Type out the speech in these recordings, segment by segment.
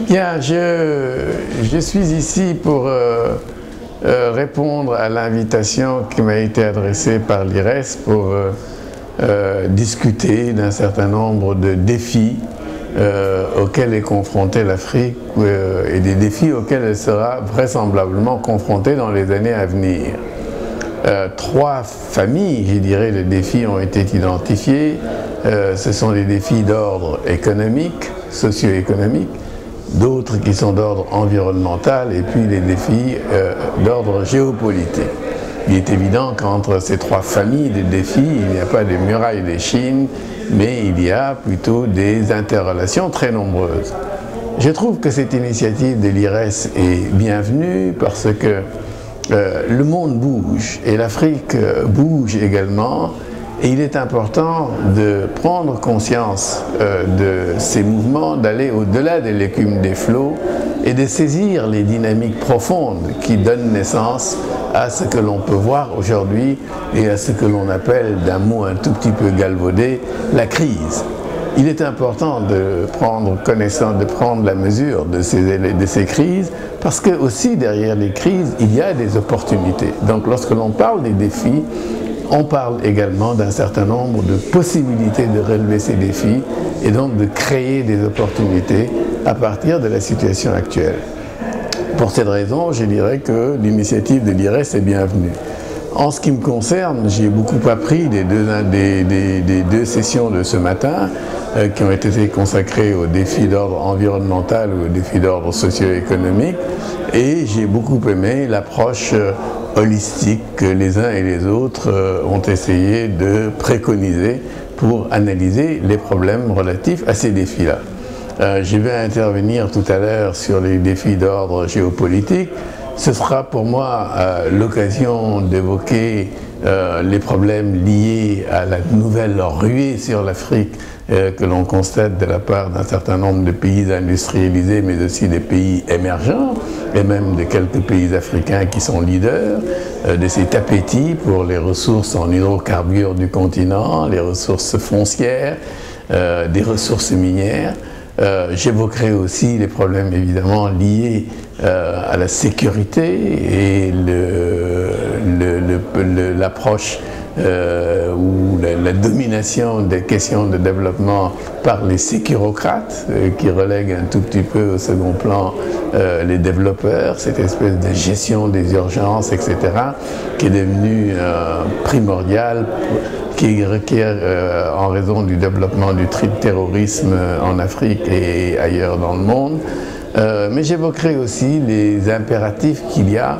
Bien, je suis ici pour répondre à l'invitation qui m'a été adressée par l'IRES pour discuter d'un certain nombre de défis auxquels est confrontée l'Afrique et des défis auxquels elle sera vraisemblablement confrontée dans les années à venir. Trois familles, je dirais, de défis ont été identifiés. Ce sont des défis d'ordre économique, socio-économique, d'autres qui sont d'ordre environnemental et puis les défis d'ordre géopolitique. Il est évident qu'entre ces trois familles de défis, il n'y a pas des murailles de Chine, mais il y a plutôt des interrelations très nombreuses. Je trouve que cette initiative de l'IRES est bienvenue parce que le monde bouge et l'Afrique bouge également. Et il est important de prendre conscience de ces mouvements, d'aller au-delà de l'écume des flots et de saisir les dynamiques profondes qui donnent naissance à ce que l'on peut voir aujourd'hui et à ce que l'on appelle, d'un mot un tout petit peu galvaudé, la crise. Il est important de prendre connaissance, de prendre la mesure de ces crises, parce que aussi derrière les crises, il y a des opportunités. Donc lorsque l'on parle des défis, on parle également d'un certain nombre de possibilités de relever ces défis et donc de créer des opportunités à partir de la situation actuelle. Pour cette raison, je dirais que l'initiative de l'IRES est bienvenue. En ce qui me concerne, j'ai beaucoup appris des deux sessions de ce matin qui ont été consacrées aux défis d'ordre environnemental ou aux défis d'ordre socio-économique, et j'ai beaucoup aimé l'approche holistique que les uns et les autres ont essayé de préconiser pour analyser les problèmes relatifs à ces défis-là. Je vais intervenir tout à l'heure sur les défis d'ordre géopolitique. Ce sera pour moi l'occasion d'évoquer les problèmes liés à la nouvelle ruée sur l'Afrique que l'on constate de la part d'un certain nombre de pays industrialisés, mais aussi des pays émergents, et même de quelques pays africains qui sont leaders, de cet appétit pour les ressources en hydrocarbures du continent, les ressources foncières, des ressources minières. J'évoquerai aussi les problèmes évidemment liés à la sécurité et l'approche ou la domination des questions de développement par les sécurocrates qui relèguent un tout petit peu au second plan les développeurs, cette espèce de gestion des urgences, etc., qui est devenue primordiale, qui requiert, en raison du développement du terrorisme en Afrique et ailleurs dans le monde. Mais j'évoquerai aussi les impératifs qu'il y a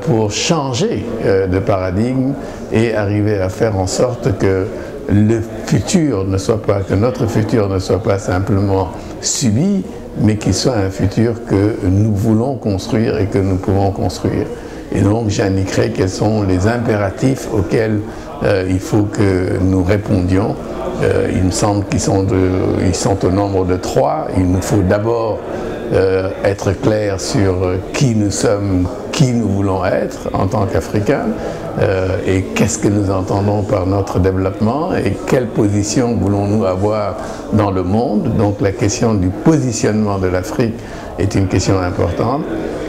pour changer de paradigme et arriver à faire en sorte que le futur ne soit pas, que notre futur ne soit pas simplement subi, mais qu'il soit un futur que nous voulons construire et que nous pouvons construire. Et donc j'indiquerai quels sont les impératifs auxquels il faut que nous répondions. Il me semble qu'ils sont au nombre de 3. Il nous faut d'abord être clair sur qui nous sommes, qui nous voulons être en tant qu'Africains, et qu'est-ce que nous entendons par notre développement et quelle position voulons-nous avoir dans le monde. Donc la question du positionnement de l'Afrique est une question importante.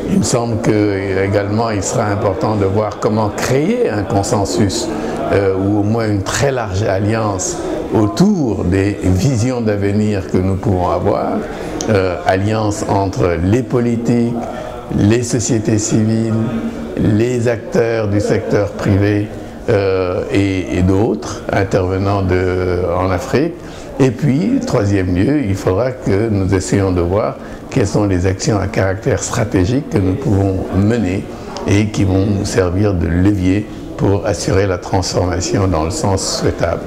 Il me semble qu'également il sera important de voir comment créer un consensus ou au moins une très large alliance autour des visions d'avenir que nous pouvons avoir, alliance entre les politiques, les sociétés civiles, les acteurs du secteur privé et d'autres intervenant en Afrique. Et puis, troisième lieu, il faudra que nous essayions de voir quelles sont les actions à caractère stratégique que nous pouvons mener et qui vont nous servir de levier pour assurer la transformation dans le sens souhaitable.